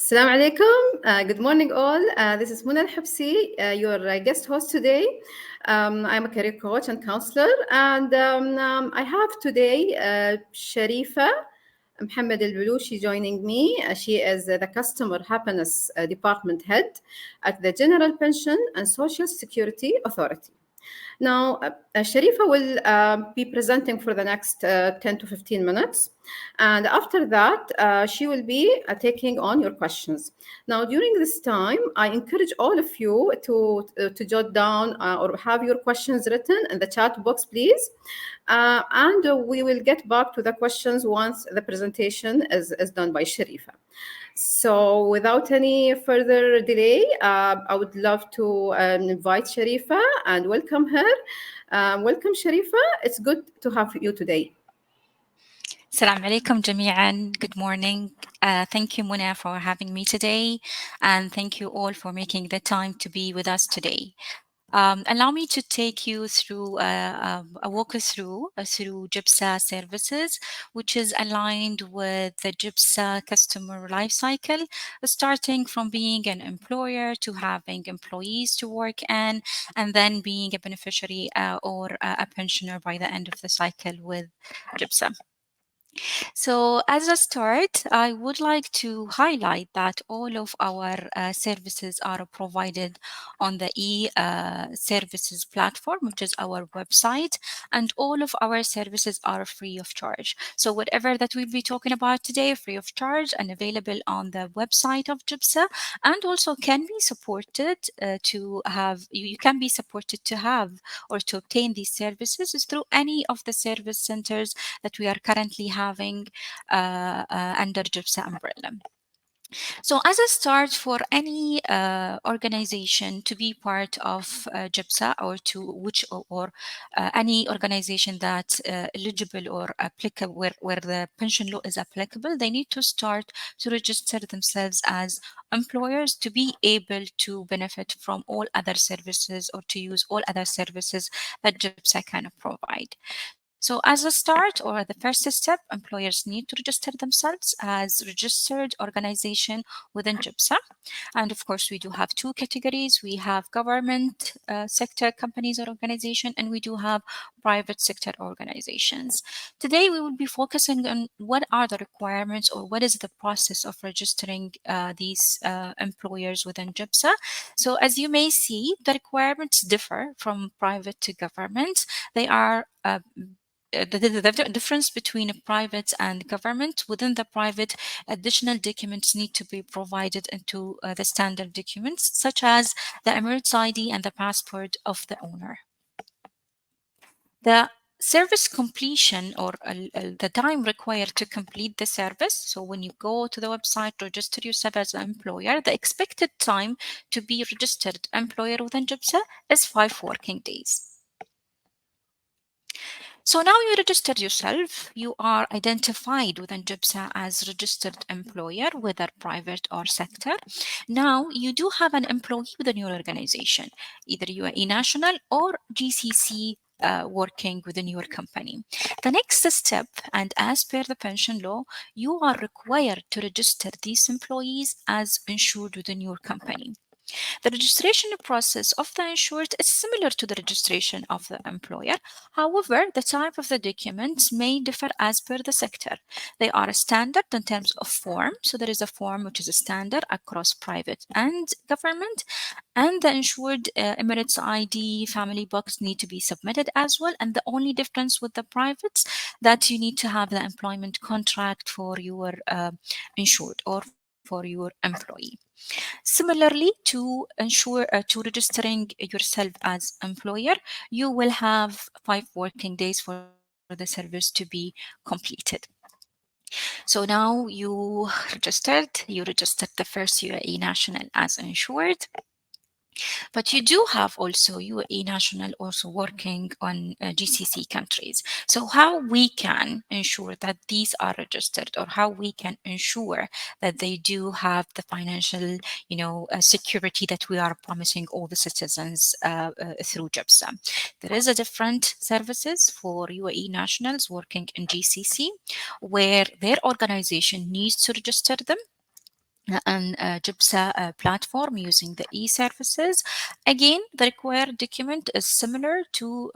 Assalamu alaikum. Good morning, all. This is AlHebsi, your guest host today. I'm a career coach and counselor, and I have today Sharifa Mohamed AlBalooshi joining me. She is the Customer Happiness Department Head at the General Pension and Social Security Authority. Now, Sharifa will be presenting for the next 10 to 15 minutes. And after that, she will be taking on your questions. Now, during this time, I encourage all of you to jot down or have your questions written in the chat box, please. And we will get back to the questions once the presentation is done by Sharifa. So without any further delay, I would love to invite Sharifa and welcome her. Welcome, Sharifa. It's good to have you today. Assalamu alaikum jami'an. Good morning. Thank you, Muna, for having me today. And thank you all for making the time to be with us today. Allow me to take you through a walkthrough through GPSSA services, which is aligned with the GPSSA customer lifecycle, starting from being an employer to having employees to work in, and then being a beneficiary or a pensioner by the end of the cycle with GPSSA. So as a start, I would like to highlight that all of our services are provided on the e-services platform, which is our website, and all of our services are free of charge. So whatever that we'll be talking about today, free of charge and available on the website of GPSSA, and also can be supported to have, you can be supported to have or to obtain these services through any of the service centers that we are currently having under GPSSA umbrella. So as a start for any organization to be part of GPSSA or to which or any organization that's eligible or applicable where the pension law is applicable, they need to start to register themselves as employers to be able to benefit from all other services or to use all other services that GPSSA can provide. So as a start or the first step, employers need to register themselves as registered organization within GPSSA. And of course, we do have two categories. We have government sector companies or organization, and we do have private sector organizations. Today, we will be focusing on what are the requirements or what is the process of registering these employers within GPSSA. So as you may see, the requirements differ from private to government. They are the difference between a private and government. Within the private, additional documents need to be provided into the standard documents, such as the Emirates ID and the passport of the owner. The service completion or the time required to complete the service. So when you go to the website, register yourself as an employer, the expected time to be registered employer within GPSSA is 5 working days. So now you registered yourself, you are identified within GPSSA as registered employer, whether private or sector. Now you do have an employee within your organization, either UAE National or GCC working within your company. The next step, and as per the pension law, you are required to register these employees as insured within your company. The registration process of the insured is similar to the registration of the employer. However, the type of the documents may differ as per the sector. They are standard in terms of form. So there is a form which is a standard across private and government, and the insured Emirates ID family box need to be submitted as well. And the only difference with the privates that you need to have the employment contract for your insured or for your employee. Similarly, to ensure to registering yourself as employer, you will have 5 working days for the service to be completed. So now you registered the first UAE national as insured. But you do have also UAE national also working on GCC countries. So how we can ensure that these are registered, or how we can ensure that they do have the financial, security that we are promising all the citizens through GPSSA. There is a different services for UAE nationals working in GCC, where their organization needs to register them. and GPSA platform using the e-services. Again, the required document is similar to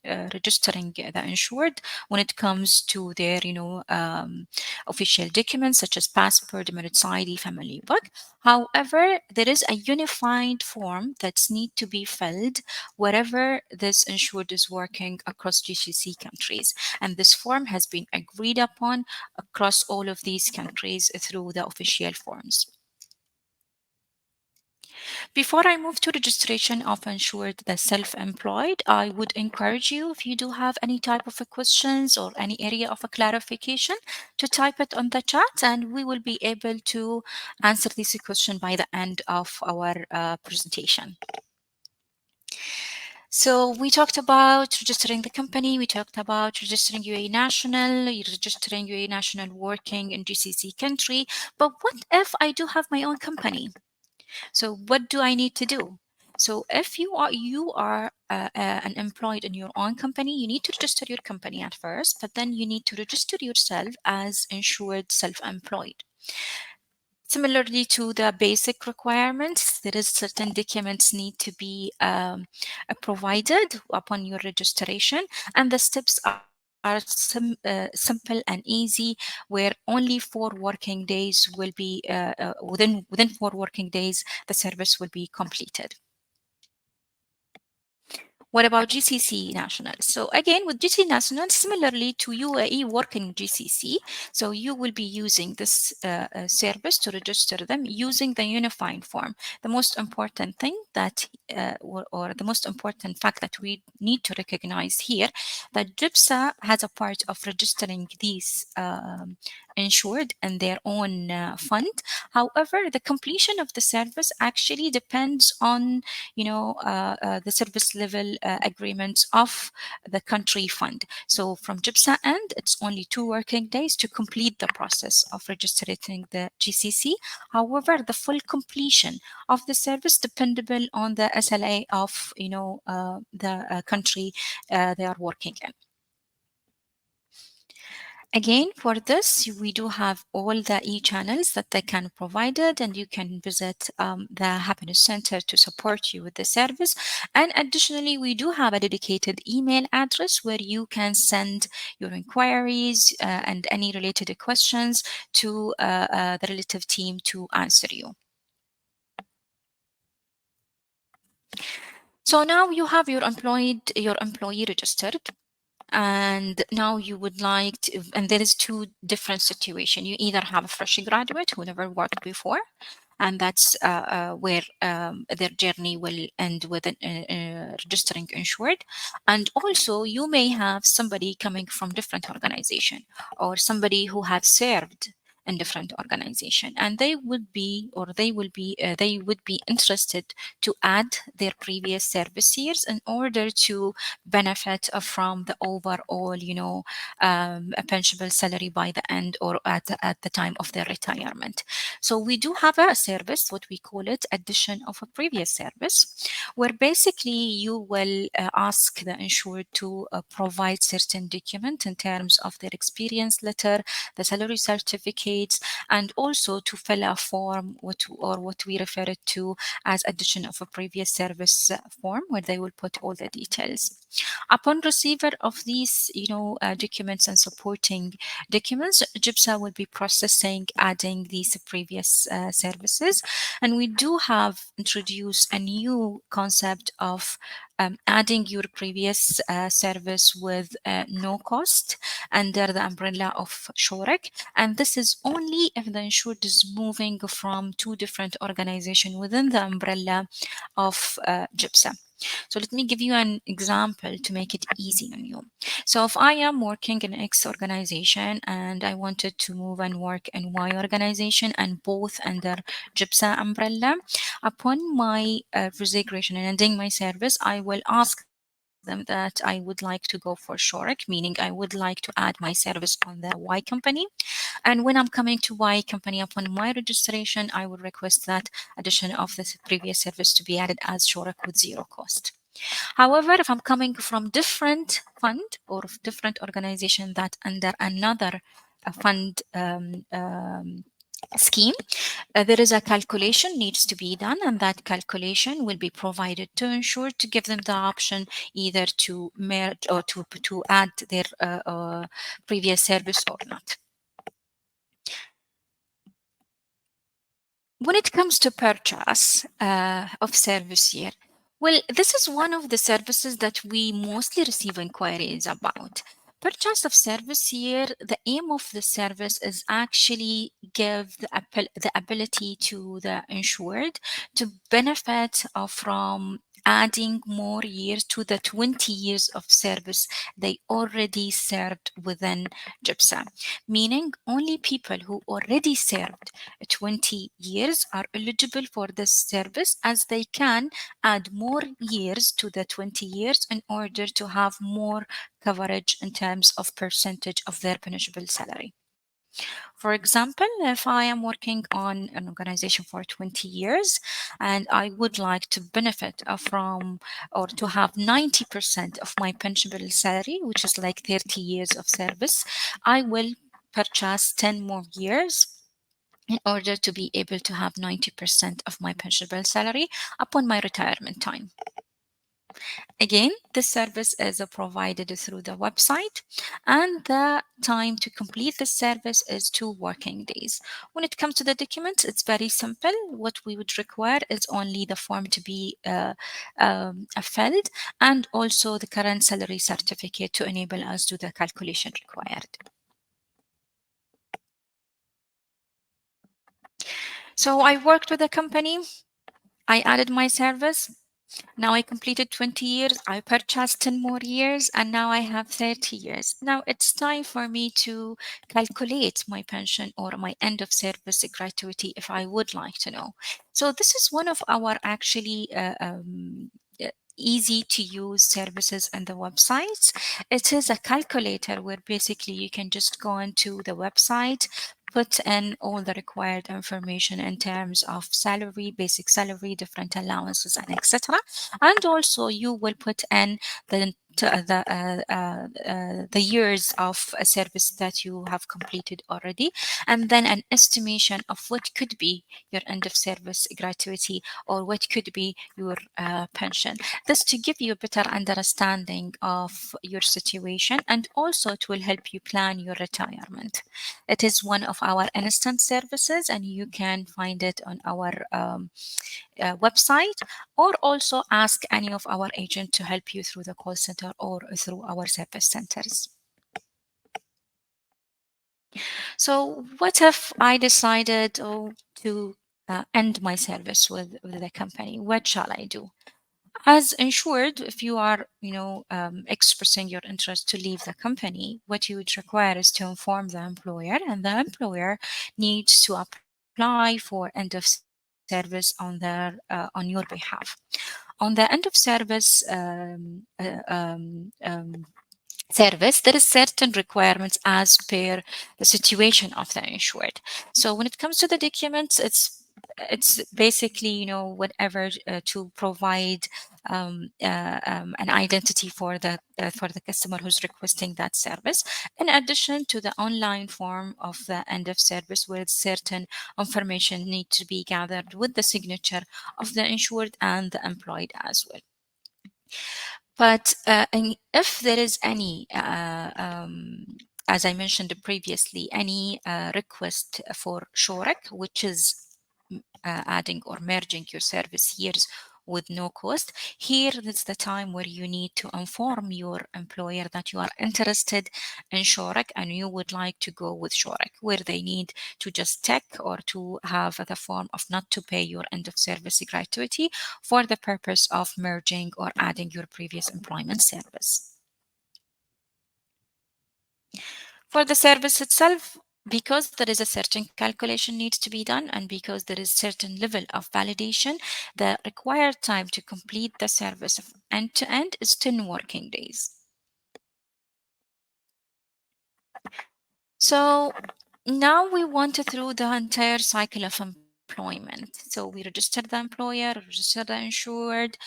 registering the insured when it comes to their, official documents such as passport, Emirates ID, family book. However, there is a unified form that's need to be filled wherever this insured is working across GCC countries, and this form has been agreed upon across all of these countries through the official forms. Before I move to registration of insured the self-employed, I would encourage you, if you do have any type of a questions or any area of a clarification, to type it on the chat, and we will be able to answer this question by the end of our presentation. So we talked about registering the company, we talked about registering UAE National, registering UAE National working in GCC country, but what if I do have my own company? So what do I need to do? So if you are an employed in your own company, you need to register your company at first, but then you need to register yourself as insured self-employed. Similarly to the basic requirements, there is certain documents need to be provided upon your registration, and the steps are simple and easy, where only 4 working days will be within 4 working days the service will be completed. What about GCC nationals? So again, with GCC nationals, similarly to UAE working GCC, so you will be using this service to register them using the unifying form. The most important thing that, or the most important fact that we need to recognize here, that GPSA has a part of registering these insured in their own fund. However, the completion of the service actually depends on the service level agreements of the country fund. So from GPSA end, it's only 2 working days to complete the process of registering the GCC. However, the full completion of the service dependable on the SLA of the country they are working in. Again, for this, we do have all the e-channels that they can provide it, and you can visit the Happiness Center to support you with the service. And additionally, we do have a dedicated email address where you can send your inquiries and any related questions to the relative team to answer you. So now you have your employee registered. And now you would like to, and there is 2 different situations. You either have a fresh graduate who never worked before, and that's where their journey will end with registering insured. And also you may have somebody coming from different organization, or somebody who has served in different organization, and they would be interested to add their previous service years in order to benefit from the overall a pensionable salary by the end, or at the time of their retirement. So we do have a service, what we call it addition of a previous service, where basically you will ask the insured to provide certain document in terms of their experience letter, the salary certificates, and also to fill a form, what we refer it to as addition of a previous service form, where they will put all the details. Upon receiver of these documents and supporting documents, GPSA will be processing adding these previous services. And we do have introduced a new concept of adding your previous service with no cost under the umbrella of SHOREC. And this is only if the insured is moving from 2 different organizations within the umbrella of GPSA. So let me give you an example to make it easy on you. So if I am working in X organization and I wanted to move and work in Y organization, and both under GPSA umbrella, upon my resignation and ending my service, I will ask them that I would like to go for SHOREC, meaning I would like to add my service on the Y company. And when I'm coming to Y company upon my registration, I would request that addition of the previous service to be added as SHOREC with 0 cost. However, if I'm coming from different fund or different organization that under another fund scheme, there is a calculation needs to be done, and that calculation will be provided to insured to give them the option either to merge or to add their previous service or not. When it comes to purchase of service year, well, this is one of the services that we mostly receive inquiries about. Purchase of service year, the aim of the service is actually give the ability to the insured to benefit from adding more years to the 20 years of service they already served within GPSA, meaning only people who already served 20 years are eligible for this service, as they can add more years to the 20 years in order to have more coverage in terms of percentage of their punishable salary. For example, if I am working on an organization for 20 years and I would like to benefit from or to have 90% of my pensionable salary, which is like 30 years of service, I will purchase 10 more years in order to be able to have 90% of my pensionable salary upon my retirement time. Again, this service is provided through the website, and the time to complete the service is 2 working days. When it comes to the documents, it's very simple. What we would require is only the form to be filled, and also the current salary certificate to enable us to do the calculation required. So I worked with a company, I added my service. Now I completed 20 years, I purchased 10 more years, and now I have 30 years. Now it's time for me to calculate my pension or my end of service gratuity if I would like to know. So this is one of our actually easy to use services on the websites. It is a calculator where basically you can just go into the website, put in all the required information in terms of salary, basic salary, different allowances, and etc. And also you will put in the years of a service that you have completed already, and then an estimation of what could be your end of service gratuity or what could be your pension. This to give you a better understanding of your situation, and also it will help you plan your retirement. It is one of our instant services, and you can find it on our website, or also ask any of our agents to help you through the call center or through our service centers. So what if I decided to end my service with the company? What shall I do? As insured, if you are, expressing your interest to leave the company, what you would require is to inform the employer, and the employer needs to apply for end of service on your behalf. On the end of service service, there is certain requirements as per the situation of the insured. So when it comes to the documents, it's basically whatever to provide an identity for the customer who's requesting that service, in addition to the online form of the end of service, where certain information need to be gathered with the signature of the insured and the employed as well. But if there is any, as I mentioned previously, any request for SHOREC, which is adding or merging your service years with no cost, here is the time where you need to inform your employer that you are interested in SHOREC and you would like to go with SHOREC, where they need to just tick or to have the form of not to pay your end of service gratuity for the purpose of merging or adding your previous employment service. For the service itself, because there is a certain calculation needs to be done, and because there is certain level of validation, the required time to complete the service end to end is 10 working days. So now we went through the entire cycle of employment. So we registered the employer, registered the insured,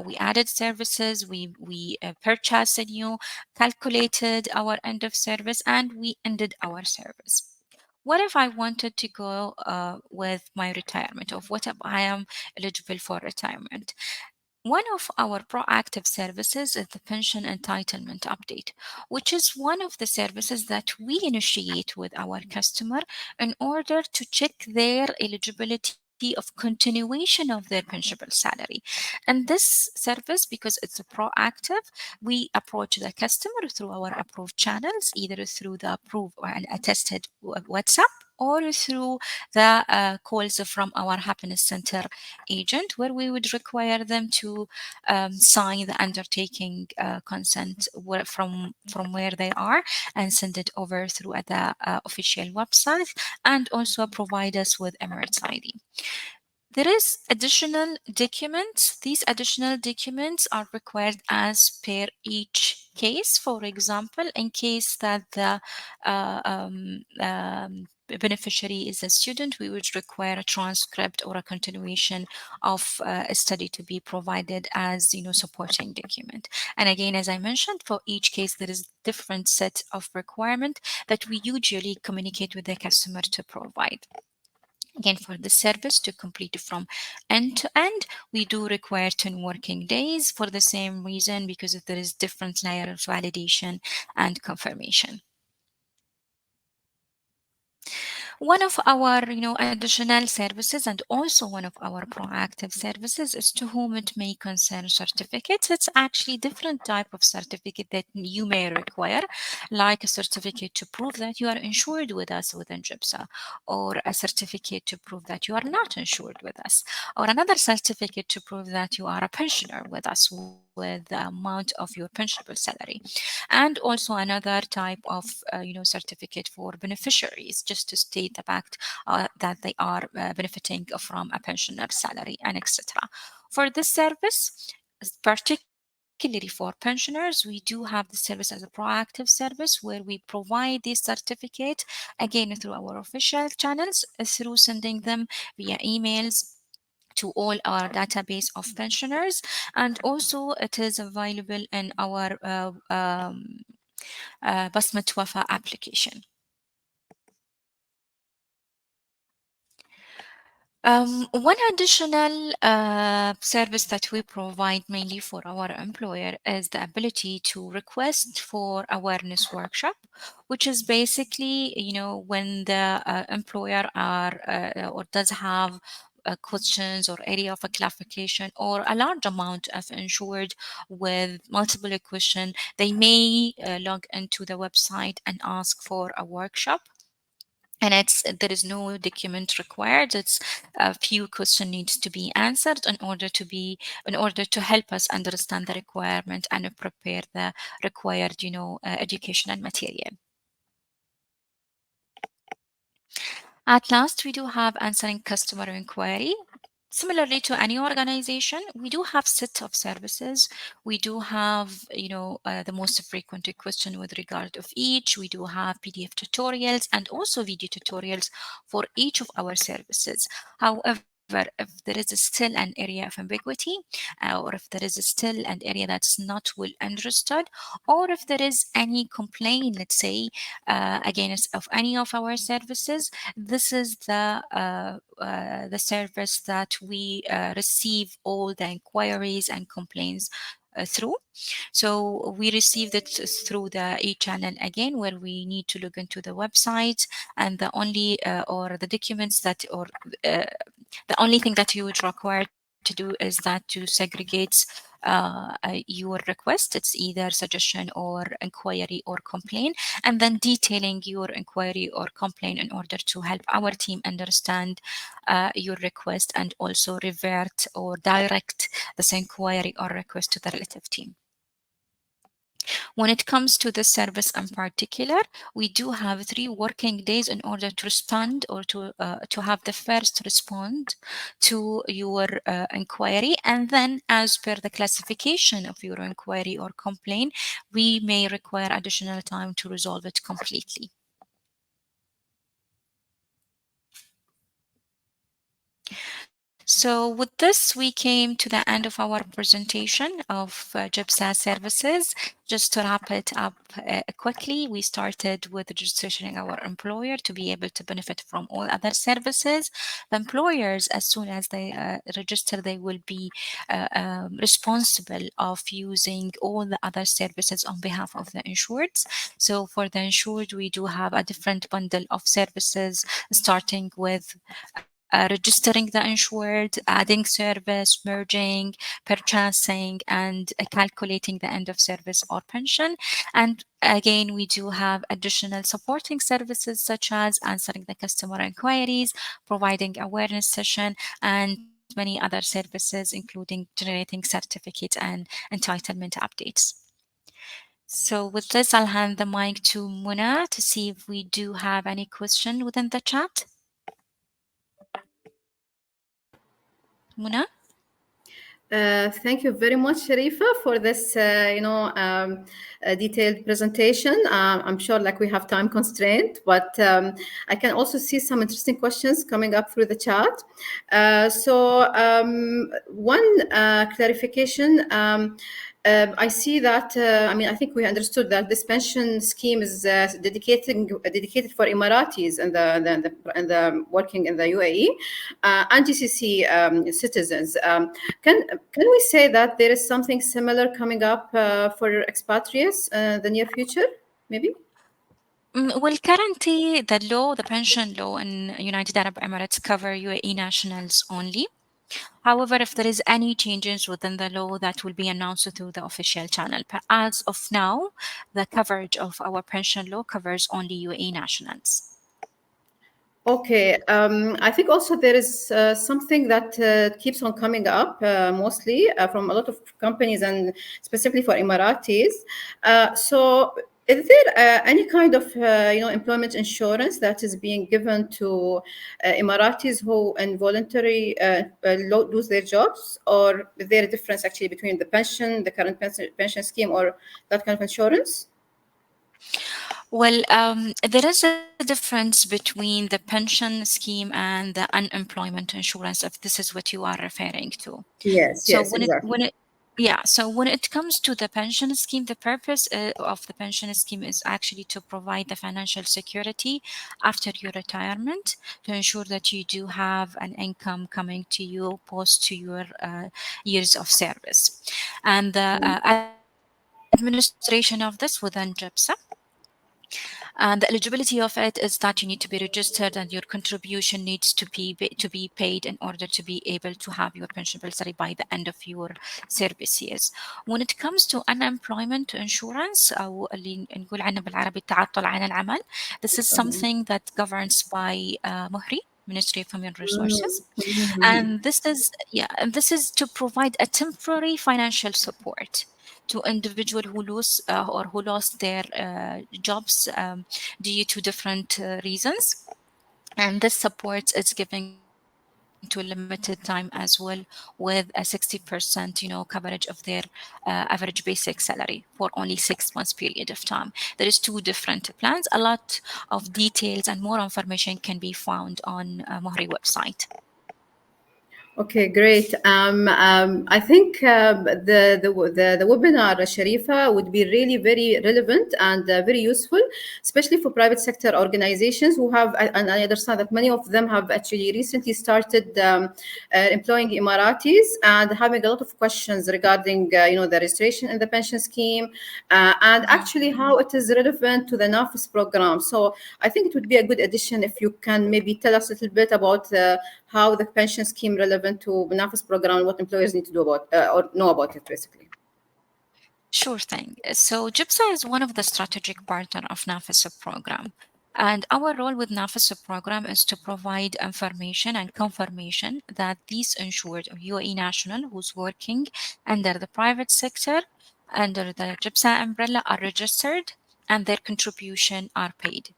we added services, we purchased a new, calculated our end of service, and we ended our service. what if I wanted to go with my retirement, or what if I am eligible for retirement? One of our proactive services is the pension entitlement update, which is one of the services that we initiate with our customer in order to check their eligibility of continuation of their pensionable salary. And this service, because it's a proactive, we approach the customer through our approved channels, either through the approved or an attested WhatsApp, or through the calls from our happiness center agent, where we would require them to sign the undertaking consent from where they are, and send it over through the official website, and also provide us with Emirates ID. There is additional documents. These additional documents are required as per each case. For example, in case that the beneficiary is a student, we would require a transcript or a continuation of a study to be provided as, supporting document. And again, as I mentioned, for each case, there is different set of requirement that we usually communicate with the customer to provide. Again, for the service to complete from end to end, we do require 10 working days for the same reason, because there is different layer of validation and confirmation. One of our, additional services, and also one of our proactive services, is to whom it may concern certificates. It's actually different type of certificate that you may require, like a certificate to prove that you are insured with us within GPSA, or a certificate to prove that you are not insured with us, or another certificate to prove that you are a pensioner with us with the amount of your pensionable salary, and also another type of certificate for beneficiaries, just to state the fact that they are benefiting from a pensioner salary, and etc. For this service, particularly for pensioners, we do have the service as a proactive service, where we provide these certificates again through our official channels, through sending them via emails to all our database of pensioners, and also it is available in our Basmat Wafa application. One additional service that we provide mainly for our employer is the ability to request for awareness workshop, which is basically, when the employer are or does have questions or area of a clarification, or a large amount of insured with multiple questions, they may log into the website and ask for a workshop. And there is no document required. It's a few questions needs to be answered in order to help us understand the requirement and prepare the required educational material. At last, we do have answering customer inquiry. Similarly to any organization, we do have set of services. We do have, the most frequent question with regard of each. We do have PDF tutorials and also video tutorials for each of our services. However, if there is still an area of ambiguity, or if there is still an area that's not well understood, or if there is any complaint, let's say, against of any of our services, this is the service that we receive all the inquiries and complaints through. So we received it through the e-channel again, where we need to look into the website, and the only or the documents that, or the only thing that you would require to do is that to segregate your request. It's either suggestion or inquiry or complaint, and then detailing your inquiry or complaint in order to help our team understand your request, and also revert or direct this inquiry or request to the relative team. When it comes to this service in particular, we do have 3 working days in order to respond, or to have the first respond to your inquiry. And then, as per the classification of your inquiry or complaint, we may require additional time to resolve it completely. So with this, we came to the end of our presentation of GPSA services. Just to wrap it up quickly, we started with registering our employer to be able to benefit from all other services. The employers, as soon as they register, they will be responsible of using all the other services on behalf of the insured. So for the insured, we do have a different bundle of services, starting with registering the insured, adding service, merging, purchasing, and calculating the end of service or pension. And again, we do have additional supporting services such as answering the customer inquiries, providing awareness session, and many other services, including generating certificate and entitlement updates. So with this, I'll hand the mic to Muna to see if we do have any question within the chat. Muna? Thank you very much, Sharifa, for this, detailed presentation. I'm sure, like, we have time constraint, but I can also see some interesting questions coming up through the chat. One clarification. I see that. I think we understood that this pension scheme is dedicated for Emiratis and the working in the UAE and GCC citizens. Can we say that there is something similar coming up for expatriates in the near future? Maybe. Well, currently, the pension law in United Arab Emirates cover UAE nationals only. However, if there is any changes within the law, that will be announced through the official channel. But as of now, the coverage of our pension law covers only UAE nationals. Okay. I think also there is something that keeps on coming up mostly from a lot of companies and specifically for Emiratis. So, is there any kind of employment insurance that is being given to Emiratis who involuntarily lose their jobs, or is there a difference actually between the current pension scheme, or that kind of insurance? Well, there is a difference between the pension scheme and the unemployment insurance, if this is what you are referring to. Yes, So yes, exactly. so when it comes to the pension scheme, the purpose of the pension scheme is actually to provide the financial security after your retirement, to ensure that you do have an income coming to you post to your years of service. And the administration of this within GPSA. And the eligibility of it is that you need to be registered and your contribution needs to be paid in order to be able to have your pension salary by the end of your service years. When it comes to unemployment insurance أو اللي نقول عنه بالعربي التعطل عن العمل, this is something that governs by MOHRE, Ministry of Human Resources. And this is to provide a temporary financial support to individual who lose or who lost their jobs due to different reasons. And this support is given to a limited time as well, with a 60%, coverage of their average basic salary for only 6 months period of time. There is two different plans. A lot of details and more information can be found on MOHRE website. Okay, great. I think the webinar, Sharifa, would be really very relevant and very useful, especially for private sector organizations who have, and I understand that many of them have actually recently started employing Emiratis and having a lot of questions regarding, the registration in the pension scheme and actually how it is relevant to the Nafis program. So I think it would be a good addition if you can maybe tell us a little bit about how the pension scheme relevant to Nafis program and what employers need to do about or know about it, basically. Sure thing. So GPSA is one of the strategic partner of Nafis program. And our role with Nafis program is to provide information and confirmation that these insured UAE national who's working under the private sector, under the GPSA umbrella, are registered and their contribution are paid.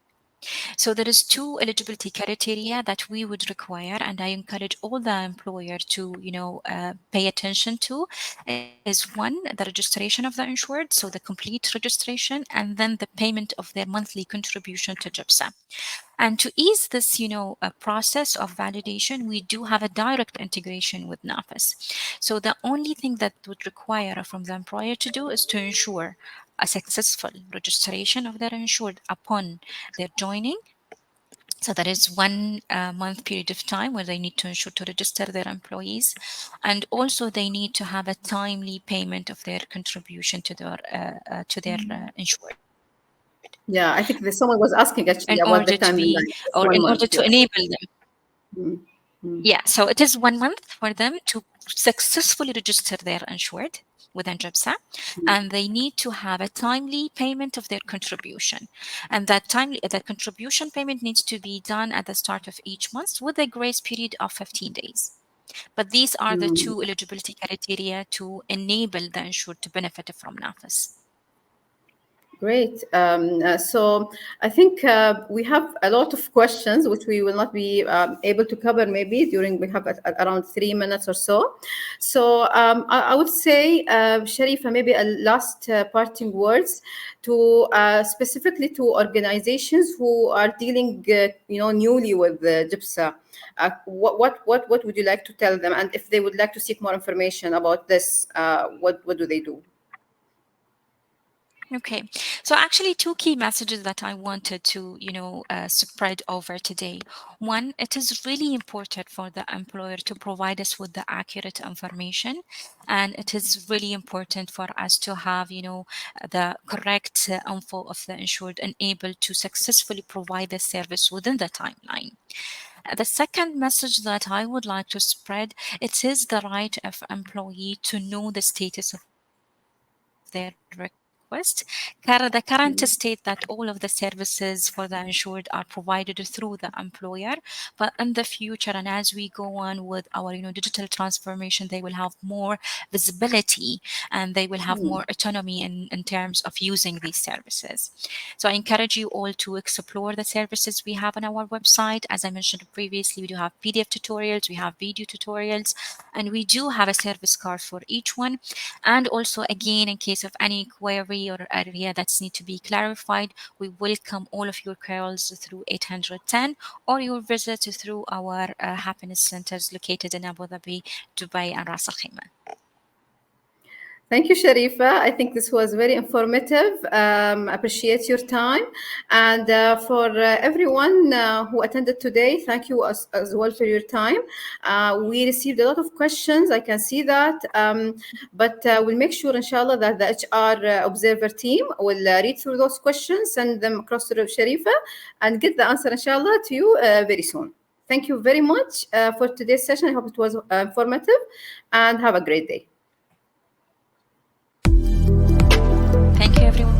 So there is two eligibility criteria that we would require, and I encourage all the employer to, pay attention to. Is one, the registration of the insured, so the complete registration, and then the payment of their monthly contribution to GPSA. And to ease this, process of validation, we do have a direct integration with Nafis. So the only thing that would require from the employer to do is to ensure a successful registration of their insured upon their joining. So that is 1 month period of time where they need to ensure to register their employees, and also they need to have a timely payment of their contribution to their insured. Yeah, I think someone was asking actually In about order the to timeline. be, It's or 1 in month, order to yes. enable them. Mm. Yeah, so it is 1 month for them to successfully register their insured within GPSSA, and they need to have a timely payment of their contribution. And that contribution payment needs to be done at the start of each month with a grace period of 15 days. But these are the two eligibility criteria to enable the insured to benefit from Nafis. Great. So I think we have a lot of questions which we will not be able to cover maybe we have around 3 minutes or so. So I would say, Sharifa, maybe a last parting words to specifically to organizations who are dealing, newly with GPSSA. What would you like to tell them? And if they would like to seek more information about this, what do they do? Okay, so actually 2 key messages that I wanted to, spread over today. One, it is really important for the employer to provide us with the accurate information, and it is really important for us to have, the correct info of the insured and able to successfully provide the service within the timeline. The second message that I would like to spread, it is the right of employee to know the status of their request. The current state that all of the services for the insured are provided through the employer, but in the future and as we go on with our digital transformation, they will have more visibility and they will have more autonomy in terms of using these services. So I encourage you all to explore the services we have on our website. As I mentioned previously, we do have PDF tutorials, we have video tutorials, and we do have a service card for each one. And also, again, in case of any query or area that's need to be clarified, we welcome all of your calls through 810 or your visit through our happiness centers located in Abu Dhabi, Dubai, and Ras Al Khaimah. Thank you, Sharifa. I think this was very informative. Appreciate your time. And for everyone who attended today, thank you as well for your time. We received a lot of questions. I can see that. But we'll make sure, inshallah, that the HR observer team will read through those questions, send them across to Sharifa, and get the answer, inshallah, to you very soon. Thank you very much for today's session. I hope it was informative, and have a great day. Thank you, everyone.